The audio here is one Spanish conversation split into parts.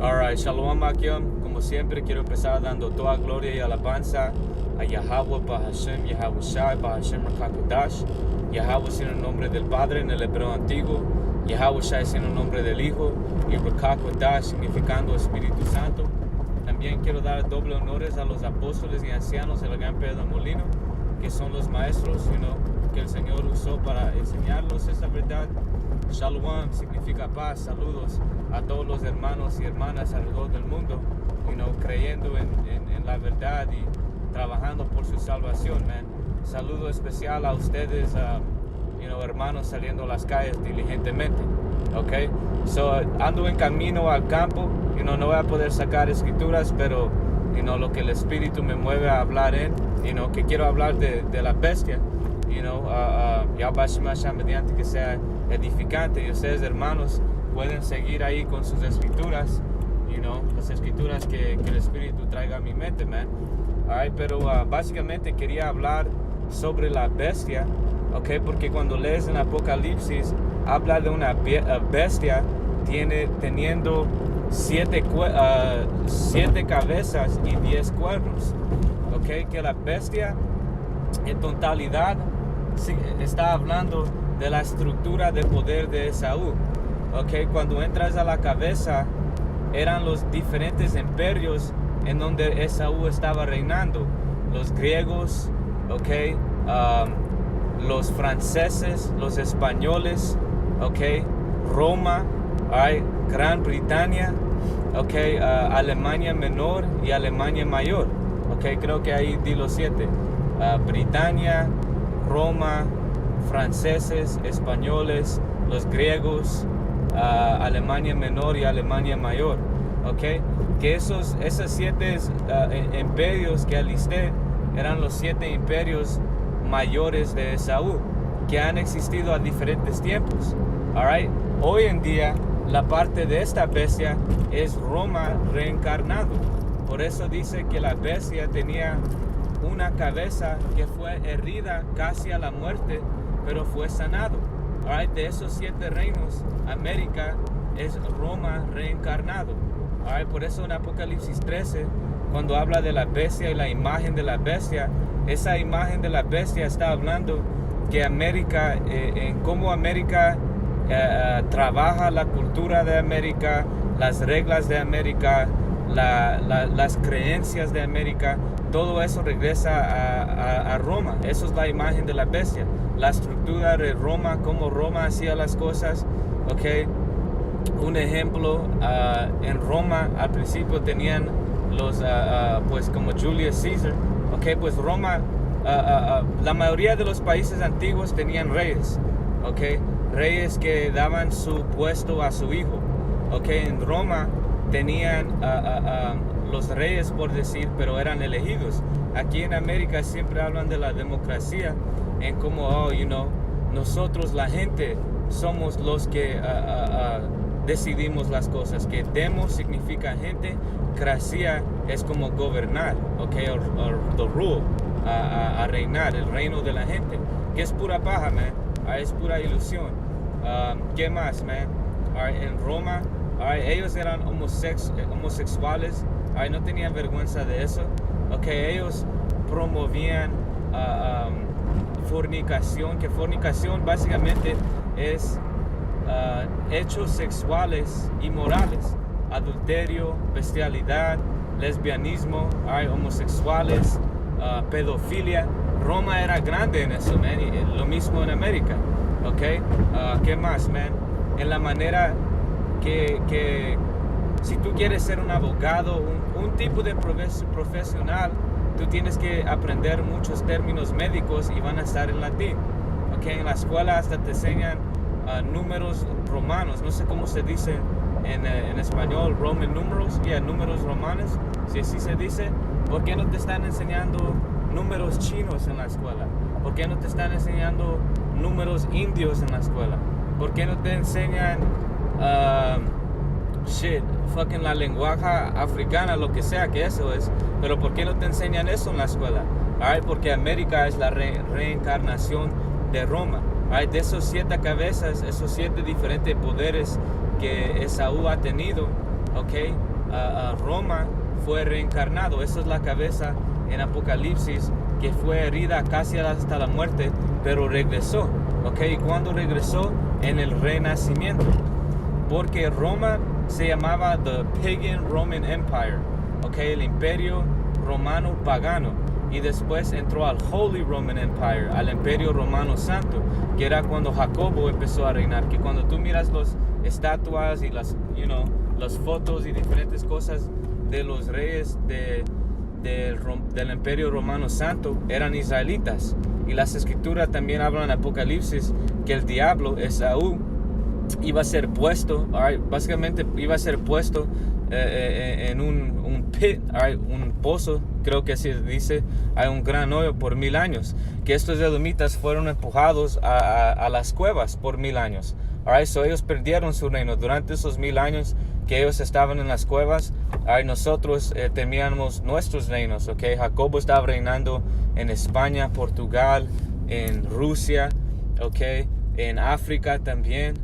Alright, Shalom Akim. Como siempre, quiero empezar dando toda gloria y alabanza a Yahweh, Bahashem, Yahweh Shai, Bahashem Rakakadash. Yahweh sin el nombre del Padre en el hebreo antiguo, Yahweh Shai sin el nombre del Hijo, y Rakakadash significando Espíritu Santo. También quiero dar doble honores a los apóstoles y ancianos de la Gran Pedra Molino, que son los maestros, que el Señor usó para enseñarnos esta verdad. Shalom significa paz. Saludos a todos los hermanos y hermanas alrededor del mundo, creyendo en la verdad y trabajando por su salvación, man. Saludo especial a ustedes, hermanos saliendo a las calles diligentemente, okay? So, ando en camino al campo, no voy a poder sacar escrituras, pero, lo que el Espíritu me mueve a hablar que quiero hablar de la bestia, mediante que sea edificante, y ustedes, hermanos, pueden seguir ahí con sus escrituras, las escrituras que el Espíritu traiga a mi mente, man. Pero básicamente quería hablar sobre la bestia, okay, porque cuando lees en Apocalipsis, habla de una bestia teniendo 7 cabezas y 10 cuernos, okay, que la bestia en totalidad está hablando de la estructura de poder de Esaú. Okay, cuando entras a la cabeza, eran los diferentes imperios en donde Esaú estaba reinando: los griegos, okay, los franceses, los españoles, okay, Roma, Gran Bretaña, okay, Alemania Menor y Alemania Mayor. Okay, creo que ahí di los 7: Britania, Roma, franceses, españoles, los griegos, Alemania Menor y Alemania Mayor, okay, que esos 7 imperios que alisté eran los 7 imperios mayores de Esaú, que han existido a diferentes tiempos. Alright, hoy en día la parte de esta bestia es Roma reencarnado. Por eso dice que la bestia tenía una cabeza que fue herida casi a la muerte, pero fue sanado. Alright, de esos 7 reinos, América es Roma reencarnado. Alright, por eso en Apocalipsis 13, cuando habla de la bestia y la imagen de la bestia, esa imagen de la bestia está hablando que América, en cómo América trabaja la cultura de América, las reglas de América, las creencias de América. Todo eso regresa a Roma. Eso es la imagen de la bestia. La estructura de Roma, cómo Roma hacía las cosas. Okay. Un ejemplo, en Roma al principio tenían los, pues como Julius Caesar. Okay, pues Roma, la mayoría de los países antiguos tenían reyes. Okay, reyes que daban su puesto a su hijo. Okay, en Roma tenían los reyes, por decir, pero eran elegidos. Aquí en América siempre hablan de la democracia, en como, nosotros, la gente, somos los que decidimos las cosas. Que demos significa gente, cracia es como gobernar, okay, or the rule, a reinar, el reino de la gente, que es pura paja, man. Es pura ilusión. ¿Qué más, man? En Roma, ellos eran homosexuales. No tenían vergüenza de eso. Okay, ellos promovían fornicación, que fornicación básicamente es hechos sexuales inmorales: adulterio, bestialidad, lesbianismo, homosexuales, pedofilia. Roma era grande en eso, man, y lo mismo en América. Okay, ¿qué más, man? En la manera que si tú quieres ser un abogado, un tipo de profesional, tú tienes que aprender muchos términos médicos y van a estar en latín. Okay, en la escuela hasta te enseñan números romanos. No sé cómo se dice en español, Roman numerals, números romanos, si así se dice. ¿Por qué no te están enseñando números chinos en la escuela? ¿Por qué no te están enseñando números indios en la escuela? ¿Por qué no te enseñan fucking la lenguaje africana, lo que sea que eso es? Pero ¿por qué no te enseñan eso en la escuela? Porque América es la reencarnación de Roma. De esos 7 cabezas, esos 7 diferentes poderes que Esaú ha tenido, okay, Roma fue reencarnado. Esa es la cabeza en Apocalipsis, que fue herida casi hasta la muerte, pero regresó. ¿Y cuándo regresó? En el Renacimiento. Porque Roma se llamaba the Pagan Roman Empire, el imperio romano pagano. Y después entró al Holy Roman Empire, al imperio romano santo, que era cuando Jacobo empezó a reinar. Que cuando tú miras las estatuas y las fotos y diferentes cosas de los reyes del imperio romano santo, eran israelitas. Y las escrituras también hablan en Apocalipsis que el diablo, Esaú, iba a ser puesto, básicamente iba a ser puesto en un pit, un pozo, creo que así dice, hay un gran hoyo por 1000 años, que estos edomitas fueron empujados a las cuevas por 1000 años. So ellos perdieron su reino durante esos 1000 años que ellos estaban en las cuevas. Nosotros teníamos nuestros reinos. Jacobo estaba reinando en España, Portugal, en Rusia, en África también.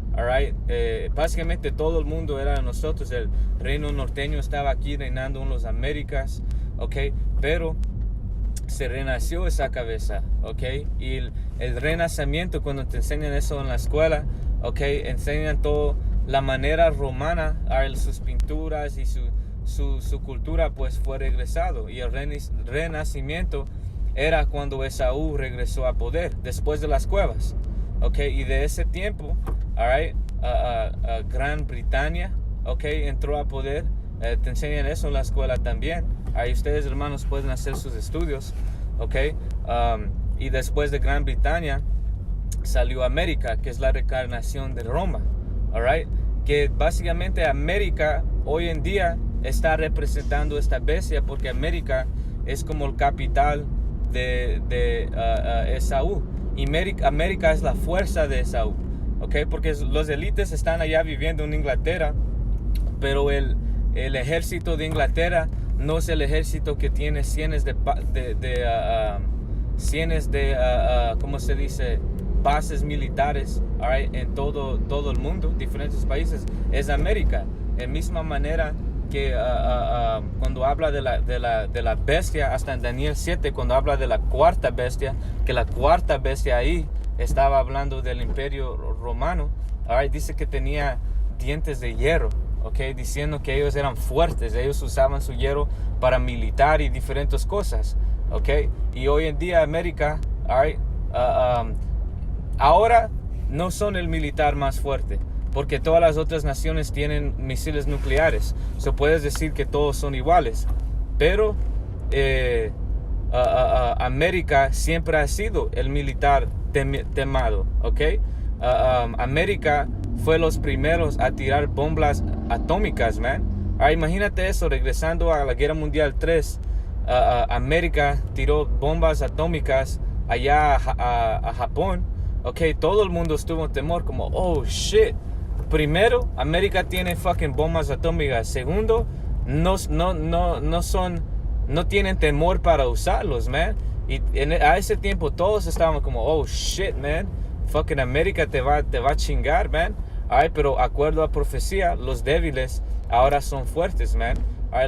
Básicamente todo el mundo era de nosotros. El reino norteño estaba aquí reinando en las Américas, pero se renació esa cabeza, y el renacimiento, cuando te enseñan eso en la escuela, enseñan toda la manera romana, sus pinturas y su cultura, pues fue regresado. Y el renacimiento era cuando Esaú regresó a poder después de las cuevas, y de ese tiempo, Gran Bretaña, entró a poder. Te enseñan eso en la escuela también. Ahí ustedes, hermanos, pueden hacer sus estudios, y después de Gran Bretaña salió América, que es la reencarnación de Roma, que básicamente América hoy en día está representando esta bestia, porque América es como el capital de Esaú, y América es la fuerza de Esaú, porque los élites están allá viviendo en Inglaterra, pero el ejército de Inglaterra no es el ejército que tiene cientos de ¿cómo se dice? Bases militares, en todo el mundo, diferentes países. Es América. En misma manera que cuando habla de la bestia, hasta en Daniel 7, cuando habla de la cuarta bestia, que la cuarta bestia ahí estaba hablando del imperio romano, dice que tenía dientes de hierro, diciendo que ellos eran fuertes, ellos usaban su hierro para militar y diferentes cosas, y hoy en día América, ahora no son el militar más fuerte, porque todas las otras naciones tienen misiles nucleares. Puedes decir que todos son iguales, pero América siempre ha sido el militar temado, América fue los primeros a tirar bombas atómicas, man. Imagínate eso, regresando a la Guerra Mundial 3, América tiró bombas atómicas allá a Japón, todo el mundo estuvo en temor, como, oh shit. Primero, América tiene fucking bombas atómicas. Segundo, no tienen temor para usarlos, man. Y a ese tiempo todos estaban como, oh shit, man, fucking América te va a chingar, man. Pero acuerdo a profecía, los débiles ahora son fuertes, man.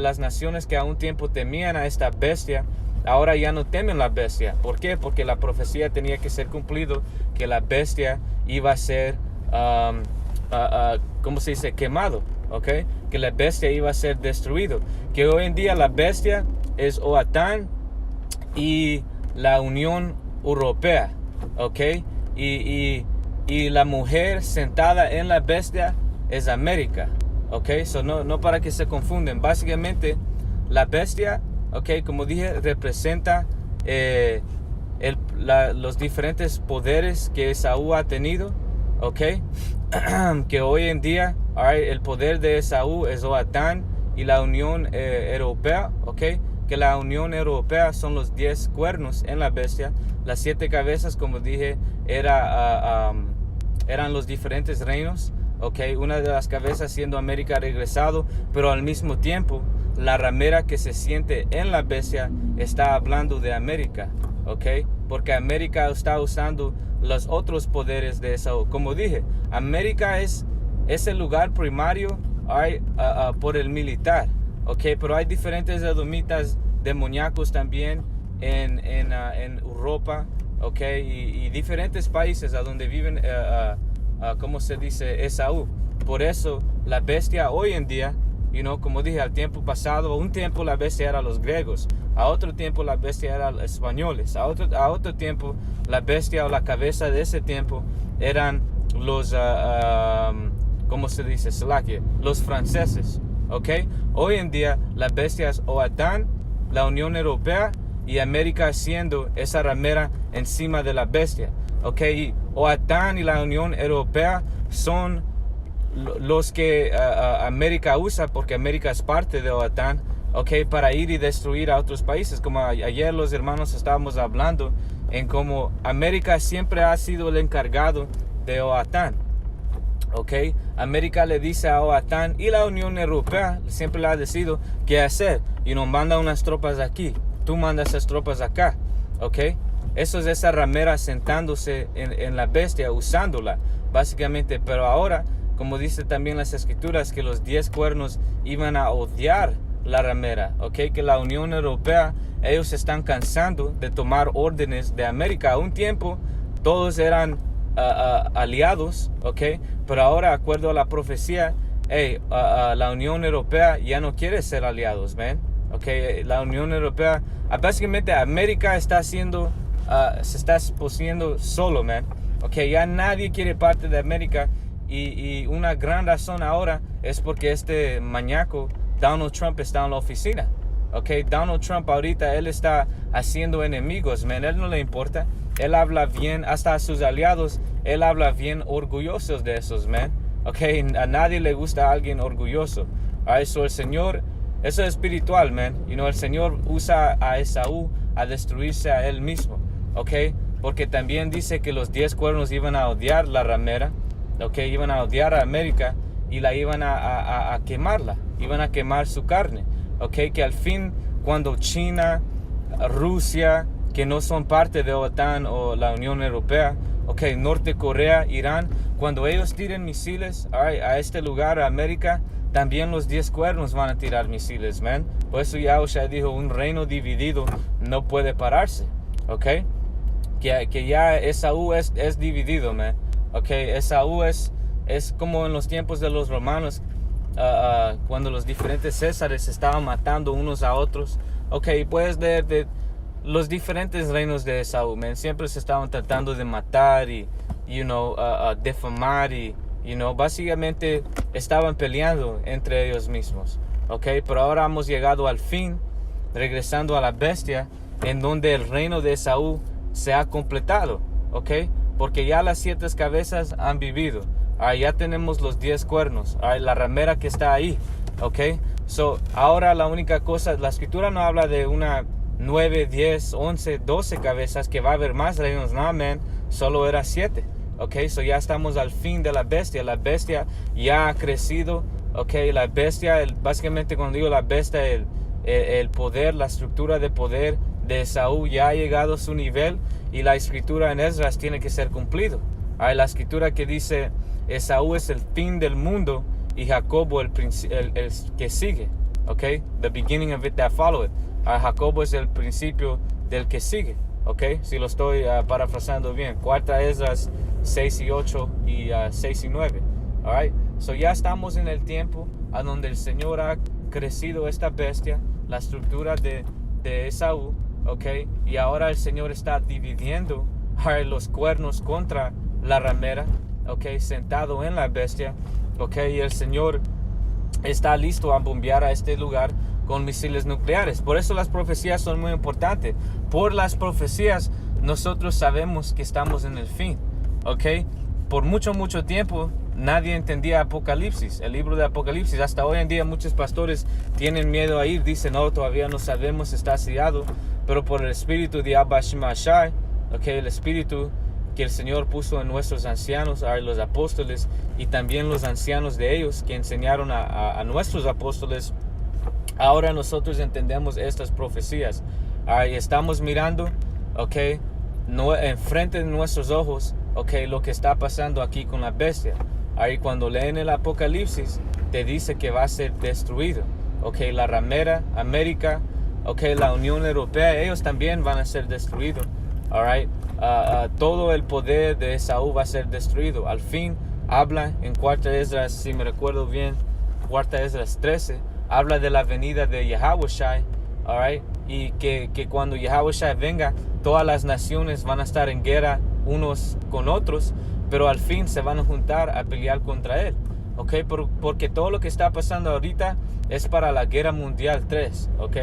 Las naciones que a un tiempo temían a esta bestia, ahora ya no temen la bestia. ¿Por qué? Porque la profecía tenía que ser cumplido, que la bestia iba a ser, ¿cómo se dice? Quemado, que la bestia iba a ser destruido. Que hoy en día la bestia es OTAN y la Unión Europea, y la mujer sentada en la bestia es América, no para que se confunden. Básicamente la bestia, como dije, representa los diferentes poderes que Esaú ha tenido, que hoy en día el poder de Esaú es OTAN y la Unión Europea, que la Unión Europea son los 10 cuernos en la bestia. Las 7 cabezas, como dije, eran los diferentes reinos, una de las cabezas siendo América regresado, pero al mismo tiempo la ramera que se siente en la bestia está hablando de América, porque América está usando los otros poderes de Esaú. Como dije, América es el lugar primario por el militar, ok, pero hay diferentes edomitas demoníacos también en Europa, ok, y diferentes países a donde viven, ¿cómo se dice? Esaú. Por eso la bestia hoy en día, como dije, al tiempo pasado, un tiempo la bestia era los griegos, a otro tiempo la bestia era los españoles, a otro tiempo la bestia o la cabeza de ese tiempo eran los, ¿cómo se dice? Slakia, los franceses, ¿ok? Hoy en día la bestia es OTAN, la Unión Europea y América haciendo esa ramera encima de la bestia, ¿ok? Y OTAN y la Unión Europea son los que América usa, porque América es parte de OTAN, ¿ok? Para ir y destruir a otros países. Como ayer los hermanos estábamos hablando en cómo América siempre ha sido el encargado de OTAN, ¿ok? América le dice a OTAN y la Unión Europea siempre le ha decidido qué hacer y nos manda unas tropas aquí, tú mandas esas tropas acá, ¿ok? Eso es esa ramera sentándose en la bestia, usándola básicamente. Pero ahora, como dice también las escrituras, que los 10 cuernos iban a odiar la ramera, ¿ok? Que la Unión Europea, ellos se están cansando de tomar órdenes de América. A un tiempo todos eran aliados, ¿ok? Pero ahora, de acuerdo a la profecía, la Unión Europea ya no quiere ser aliados, ¿ven? ¿Ok? La Unión Europea, básicamente América está haciendo, se está exponiendo solo, ¿man? ¿Ok? Ya nadie quiere parte de América. Y una gran razón ahora es porque este maníaco Donald Trump está en la oficina. Ok, Donald Trump ahorita él está haciendo enemigos, man. Él no le importa. Él habla bien, hasta a sus aliados, él habla bien orgullosos de esos, man. Ok, a nadie le gusta a alguien orgulloso. A eso el Señor, eso es espiritual, man. El Señor usa a Esaú a destruirse a él mismo. Ok, porque también dice que los 10 cuernos iban a odiar la ramera. Ok, iban a odiar a América y la iban a quemarla. Iban a quemar su carne. Ok, que al fin, cuando China, Rusia, que no son parte de OTAN o la Unión Europea, ok, Norte Corea, Irán, cuando ellos tiren misiles a este lugar, a América, también los 10 cuernos van a tirar misiles, man. Por eso Yahushua dijo, un reino dividido no puede pararse, ok, que ya Esaú es dividido, man. Ok, Esaú es como en los tiempos de los romanos, cuando los diferentes césares estaban matando unos a otros. Ok, puedes leer de los diferentes reinos de Esaú, man. Siempre se estaban tratando de matar y, defamar y, básicamente estaban peleando entre ellos mismos. Ok, pero ahora hemos llegado al fin, regresando a la bestia, en donde el reino de Esaú se ha completado. Ok, porque ya las 7 cabezas han vivido. Ya tenemos los 10 cuernos. La ramera que está ahí. Ok. Ahora la única cosa, la escritura no habla de una 9, 10, 11, 12 cabezas, que va a haber más reinos. No, man. Solo era 7. Ok. Ya estamos al fin de la bestia. La bestia ya ha crecido. Ok. La bestia, básicamente cuando digo la bestia, el poder, la estructura de poder de Esaú ya ha llegado a su nivel. Y la escritura en Esdras tiene que ser cumplido. La escritura que dice Esaú es el fin del mundo y Jacobo el que sigue. Ok, the beginning of it that follow it. Jacobo es el principio del que sigue. Ok, si lo estoy parafraseando bien. 4 Esdras 6 y 8 y 6 y 9. Alright, ya estamos en el tiempo a donde el Señor ha crecido esta bestia, la estructura de Esaú. Ok, y ahora el Señor está dividiendo los cuernos contra la ramera, ok, sentado en la bestia, ok, y el Señor está listo a bombear a este lugar con misiles nucleares. Por eso las profecías son muy importantes. Por las profecías nosotros sabemos que estamos en el fin, ok. Por mucho tiempo nadie entendía Apocalipsis, el libro de Apocalipsis. Hasta hoy en día muchos pastores tienen miedo a ir, dicen, no, todavía no sabemos, está sellado. Pero por el espíritu de Abba Shema Shai, okay, el espíritu que el Señor puso en nuestros ancianos, los apóstoles, y también los ancianos de ellos que enseñaron a nuestros apóstoles, ahora nosotros entendemos estas profecías. Y estamos mirando, okay, enfrente de nuestros ojos, okay, lo que está pasando aquí con la bestia. Cuando leen el Apocalipsis, te dice que va a ser destruido. ok, la ramera, América, ok, la Unión Europea, ellos también van a ser destruidos, alright. Todo el poder de Esaú va a ser destruido. Al fin habla en Cuarta Esdras, si me recuerdo bien, Cuarta Esdras 13, habla de la venida de Yahawashi, alright, y que cuando Yahawashi venga, todas las naciones van a estar en guerra unos con otros, pero al fin se van a juntar a pelear contra él, ok, porque todo lo que está pasando ahorita es para la guerra mundial 3, ok,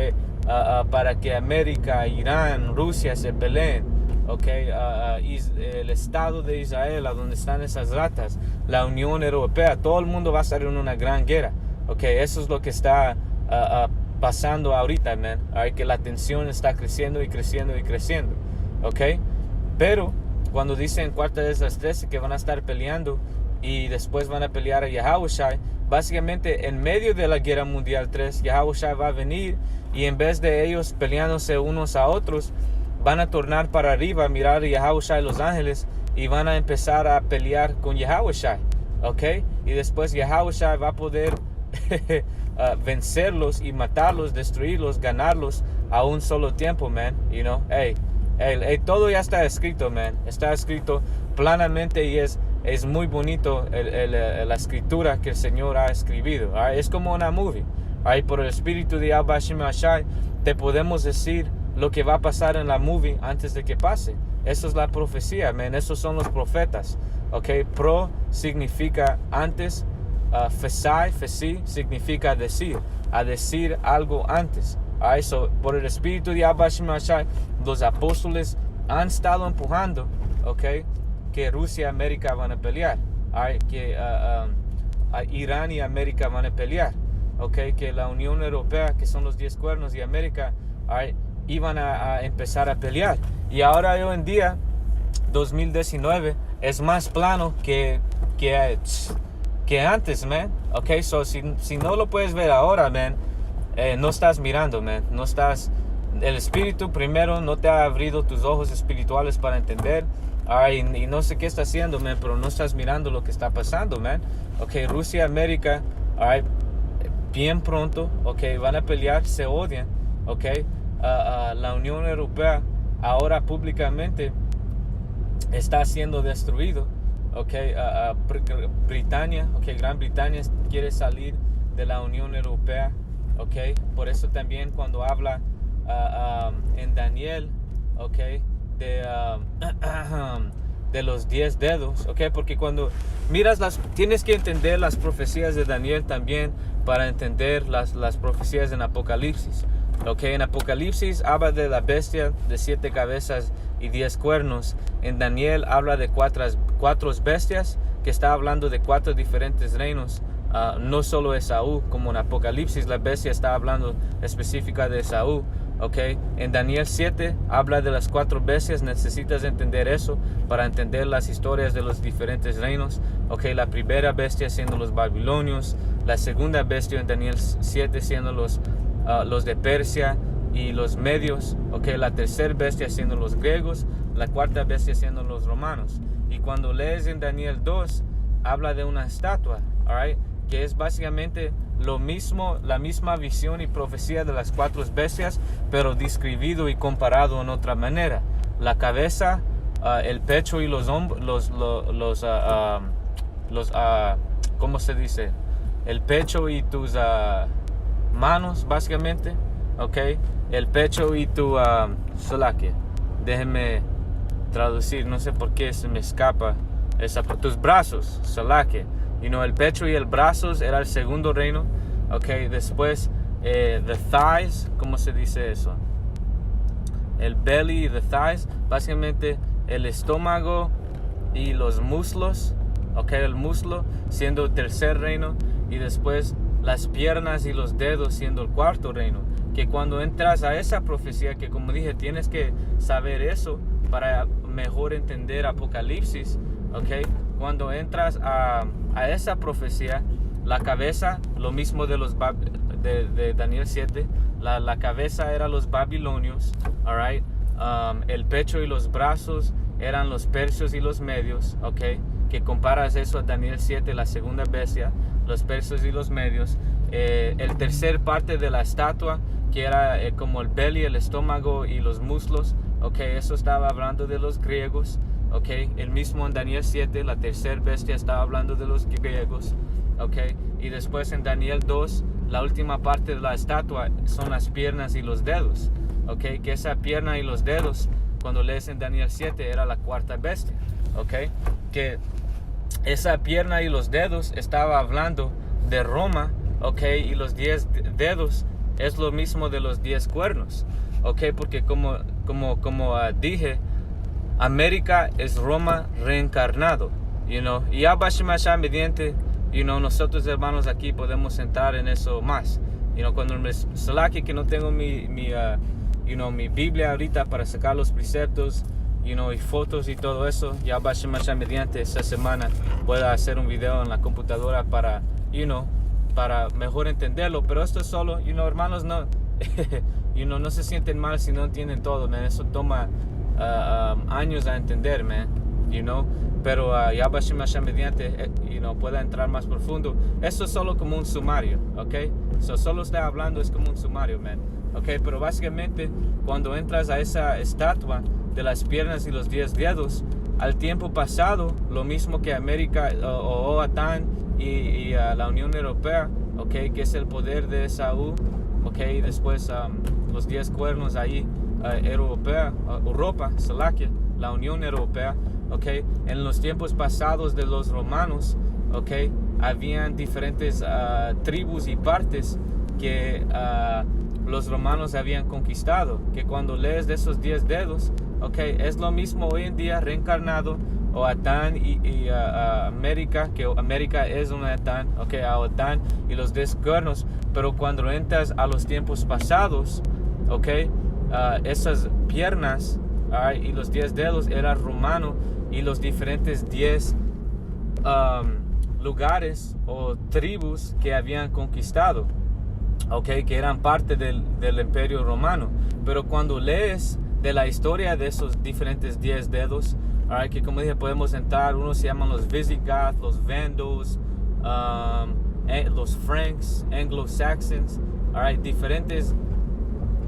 para que América, Irán, Rusia se peleen, ok, el Estado de Israel, a donde están esas ratas, la Unión Europea, todo el mundo va a estar en una gran guerra, ok, eso es lo que está pasando ahorita, man, que la tensión está creciendo y creciendo y creciendo, ok, pero cuando dicen en Cuarta de esas 13 que van a estar peleando y después van a pelear a Yahawashi, básicamente en medio de la guerra mundial 3, Yahawashi va a venir y en vez de ellos peleándose unos a otros, van a tornar para arriba, mirar a Yahawashi los ángeles y van a empezar a pelear con Yahawashi, ok, y después Yahawashi va a poder vencerlos y matarlos, destruirlos, ganarlos a un solo tiempo, man, you know, todo ya está escrito, man, está escrito planamente y es muy bonito la escritura que el Señor ha escrito, es como una movie, por el Espíritu de Abba Shem Ashai te podemos decir lo que va a pasar en la movie antes de que pase. Eso es la profecía, man, esos son los profetas, ok, pro significa antes, fesi significa decir, a decir algo antes. So, por el Espíritu de Abba Shem Ashai, los apóstoles han estado empujando, okay, que Rusia y América van a pelear, que Irán y América van a pelear, okay, que la Unión Europea, que son los 10 cuernos, y América iban a empezar a pelear. Y ahora hoy en día, 2019, es más plano que antes, man. Okay, so si no lo puedes ver ahora, man, no estás mirando, man. No estás, el Espíritu primero no te ha abrido tus ojos espirituales para entender. Y no sé qué está haciendo, man, pero no estás mirando lo que está pasando, man. Okay, Rusia, América, bien pronto, okay, van a pelear, se odian, okay. La Unión Europea ahora públicamente está siendo destruido, okay. Britania, okay, Gran Bretaña quiere salir de la Unión Europea, okay. Por eso también cuando habla en Daniel, okay, de los 10 dedos, okay, porque cuando miras tienes que entender las profecías de Daniel también para entender las profecías en Apocalipsis. Okay, en Apocalipsis habla de la bestia de 7 cabezas y 10 cuernos. En Daniel habla de cuatro bestias, que está hablando de 4 diferentes reinos. No solo Esaú, como en Apocalipsis la bestia está hablando específica de Esaú. Okay. En Daniel 7 habla de las 4 bestias. Necesitas entender eso para entender las historias de los diferentes reinos. Okay. La primera bestia siendo los babilonios, la segunda bestia en Daniel 7 siendo los de Persia y los medios, okay. La tercera bestia siendo los griegos, la cuarta bestia siendo los romanos. Y cuando lees en Daniel 2 habla de una estatua, alright, que es básicamente lo mismo, la misma visión y profecía de las 4 bestias, pero describido y comparado en otra manera. La cabeza, el pecho y los hombros, ¿cómo se dice? El pecho y tus manos, básicamente, ok. El pecho y tu solaque. Déjenme traducir, no sé por qué se me escapa tus brazos, solaque. El pecho y el brazos era el segundo reino, ok. Después the thighs, ¿cómo se dice eso? El belly y the thighs, básicamente el estómago y los muslos, ok. El muslo siendo el tercer reino, y después las piernas y los dedos siendo el cuarto reino. Que cuando entras a esa profecía, que como dije, tienes que saber eso para mejor entender Apocalipsis, ok. Cuando entras a esa profecía, la cabeza, lo mismo de Daniel 7, la cabeza era los babilonios, alright. El pecho y los brazos eran los persios y los medios, ok. Que comparas eso a Daniel 7, la segunda bestia, los persios y los medios. el tercer parte de la estatua, que era como el belly, el estómago y los muslos, eso estaba hablando de los griegos. El mismo en Daniel 7, la tercera bestia estaba hablando de los griegos. Y después en Daniel 2, la última parte de la estatua son las piernas y los dedos. Que esa pierna y los dedos, cuando lees en Daniel 7, era la cuarta bestia. Que esa pierna y los dedos estaba hablando de Roma. Y los 10 dedos es lo mismo de los 10 cuernos. Porque como dije, América es Roma reencarnado. Y ya mediante, nosotros hermanos aquí podemos entrar en eso más. Cuando me salaki que no tengo mi Biblia ahorita para sacar los preceptos, y fotos y todo eso, ya mediante esta semana pueda hacer un video en la computadora para mejor entenderlo. Pero esto es solo, hermanos, no no se sienten mal si no entienden todo, man. Eso toma años a entender, man. Pero ya mediante pueda entrar más profundo. Esto es solo como un sumario, solo está hablando, es como un sumario, man. Pero básicamente cuando entras a esa estatua de las piernas y los 10 dedos, al tiempo pasado, lo mismo que América o OTAN y la Unión Europea, que es el poder de Esaú, y después los 10 cuernos ahí, Europa, Salakia, la Unión Europea, en los tiempos pasados de los romanos, habían diferentes tribus y partes que los romanos habían conquistado, que cuando lees de esos 10 dedos, es lo mismo hoy en día reencarnado, o Atán y América, que América es una Atán, a Otán y los 10 cuernos. Pero cuando entras a los tiempos pasados, esas piernas y los 10 dedos era romano, y los diferentes 10 lugares o tribus que habían conquistado, que eran parte del imperio romano. Pero cuando lees de la historia de esos diferentes 10 dedos, que como dije, podemos entrar, unos se llaman los Visigoths, los Vandals, los Franks, Anglo-Saxons, diferentes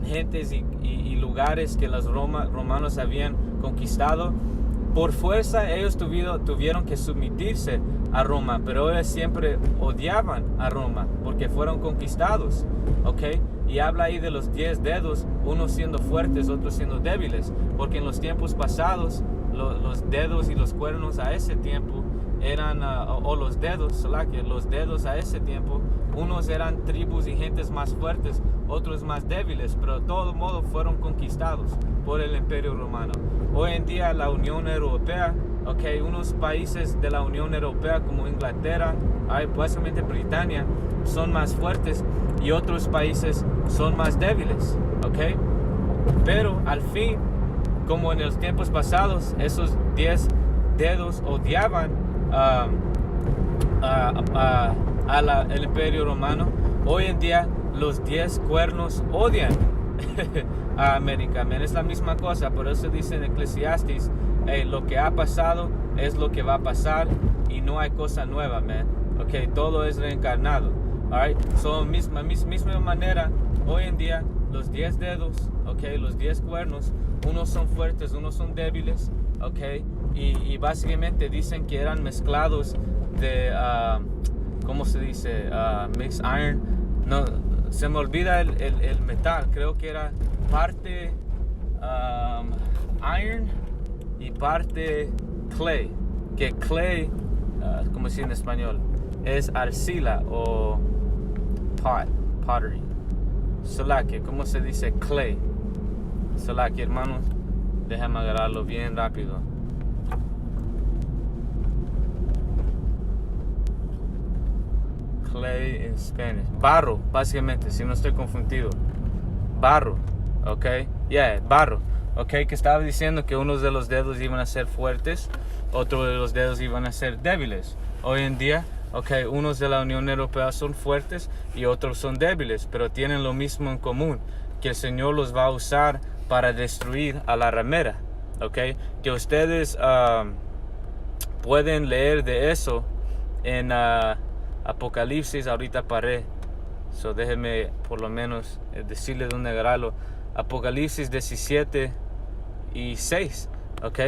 gentes y lugares que los romanos habían conquistado. Por fuerza ellos tuvieron que someterse a Roma, pero ellos siempre odiaban a Roma porque fueron conquistados, y habla ahí de los 10 dedos, unos siendo fuertes, otros siendo débiles, porque en los tiempos pasados los dedos y los cuernos a ese tiempo eran, los dedos a ese tiempo, unos eran tribus y gentes más fuertes, otros más débiles, pero de todo modo fueron conquistados por el imperio romano. Hoy en día la Unión Europea, unos países de la Unión Europea como Inglaterra, básicamente Britania, son más fuertes y otros países son más débiles, pero al fin, como en los tiempos pasados, esos 10 dedos odiaban el imperio romano, hoy en día los 10 cuernos odian a América, es la misma cosa. Por eso dice en Eclesiastes, lo que ha pasado es lo que va a pasar y no hay cosa nueva, todo es reencarnado. So, misma manera, hoy en día los 10 dedos, los 10 cuernos, unos son fuertes, unos son débiles, y básicamente dicen que eran mezclados de, ¿cómo se dice? Mixed iron. No, se me olvida el metal, creo que era parte iron y parte clay, que clay, como decir en español, es arcilla o pottery. Salaki, ¿cómo se dice clay? Salaki, hermanos, déjame agarrarlo bien rápido. Clay en Spanish, barro, básicamente, si no estoy confundido, barro, barro, que estaba diciendo que unos de los dedos iban a ser fuertes, otros de los dedos iban a ser débiles. Hoy en día, unos de la Unión Europea son fuertes y otros son débiles, pero tienen lo mismo en común, que el Señor los va a usar para destruir a la ramera, que ustedes pueden leer de eso en Apocalipsis. Ahorita paré So déjeme por lo menos decirle dónde agarrarlo. Apocalipsis 17 y 6, ¿ok?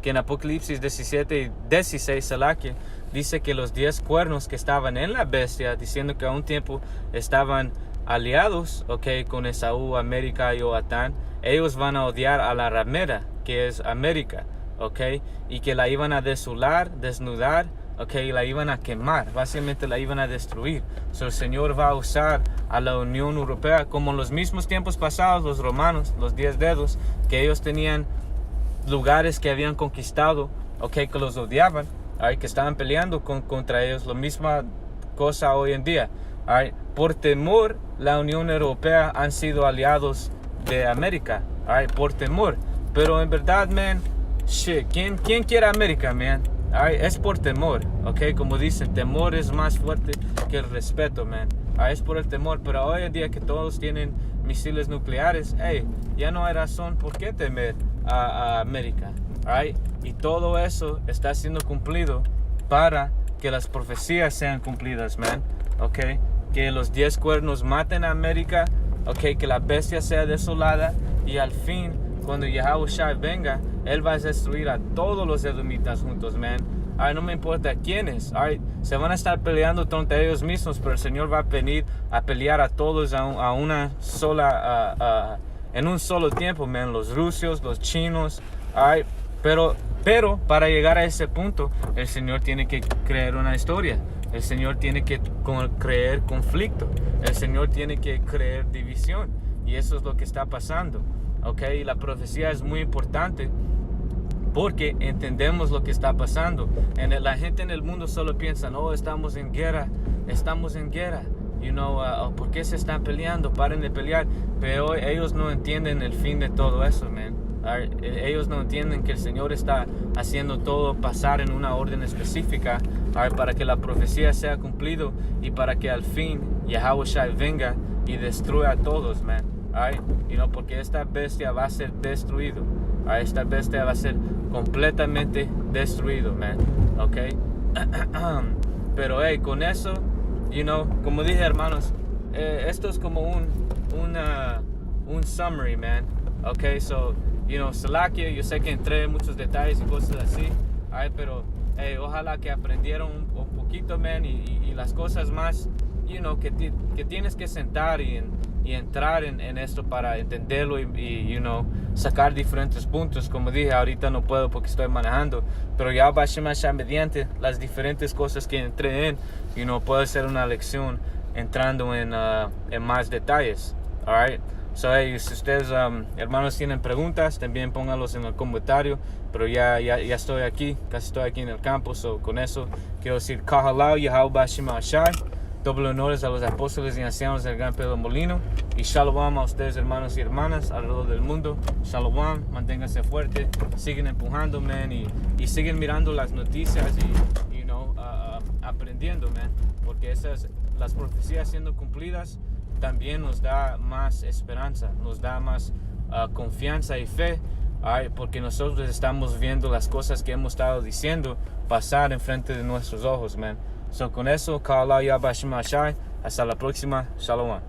Que en Apocalipsis 17 y 16, Salakia, dice que los 10 cuernos que estaban en la bestia, diciendo que a un tiempo estaban aliados, ¿ok? Con Esaú, América y Joatán, ellos van a odiar a la ramera, que es América, ¿ok? Y que la iban a desolar, desnudar, ¿ok? Y la iban a quemar, básicamente la iban a destruir. So, el Señor va a usar a la Unión Europea, como en los mismos tiempos pasados, los romanos, los 10 dedos, que ellos tenían lugares que habían conquistado, que los odiaban, que estaban peleando contra ellos. La misma cosa hoy en día. Por temor, la Unión Europea han sido aliados de América, por temor. Pero en verdad, man, ¿quién quiere América, man? Es por temor, como dicen, temor es más fuerte que el respeto, man. Es por el temor, pero hoy en día que todos tienen misiles nucleares, ya no hay razón por qué temer a América, y todo eso está siendo cumplido para que las profecías sean cumplidas, man, que los 10 cuernos maten a América, que la bestia sea desolada, y al fin, cuando Yahushua venga, él va a destruir a todos los edomitas juntos, man. No me importa quiénes, se van a estar peleando entre ellos mismos, pero el Señor va a venir a pelear a todos a una sola, en un solo tiempo, man. Los rusos, los chinos, pero para llegar a ese punto, el Señor tiene que crear una historia. El Señor tiene que crear conflicto. El Señor tiene que crear división. Y eso es lo que está pasando. Y la profecía es muy importante porque entendemos lo que está pasando. La gente en el mundo solo piensa, estamos en guerra. ¿Por qué se están peleando? Paren de pelear. Pero ellos no entienden el fin de todo eso, man. Ellos no entienden que el Señor está haciendo todo pasar en una orden específica, para que la profecía sea cumplido y para que al fin Yahushua venga y destruya a todos, man. Porque esta bestia va a ser destruido. Esta bestia va a ser completamente destruido, man. Pero con eso, como dije, hermanos, esto es como un summary, man. So, Salakia, yo sé que entré en muchos detalles y cosas así, pero ojalá que aprendieron un poquito, man, y las cosas más, que tienes que sentar y entrar en esto para entenderlo y sacar diferentes puntos. Como dije, ahorita no puedo porque estoy manejando, pero ya mediante las diferentes cosas que entré en, puede ser una lección entrando en más detalles. Alright. So, si ustedes, hermanos, tienen preguntas, también pónganlos en el comentario. Pero ya estoy aquí, casi estoy aquí en el campo. So, con eso quiero decir Kahalau, Yahweh Shema Shai. Doble honores a los apóstoles y ancianos del Gran Pedro Molino. Y Shalom a ustedes, hermanos y hermanas alrededor del mundo. Shalom, manténganse fuertes, siguen empujando, man, y siguen mirando las noticias y aprendiendo, man. Porque las profecías siendo cumplidas también nos da más esperanza, nos da más confianza y fe, porque nosotros estamos viendo las cosas que hemos estado diciendo pasar enfrente de nuestros ojos, man. So, con eso, hasta la próxima, Shalom.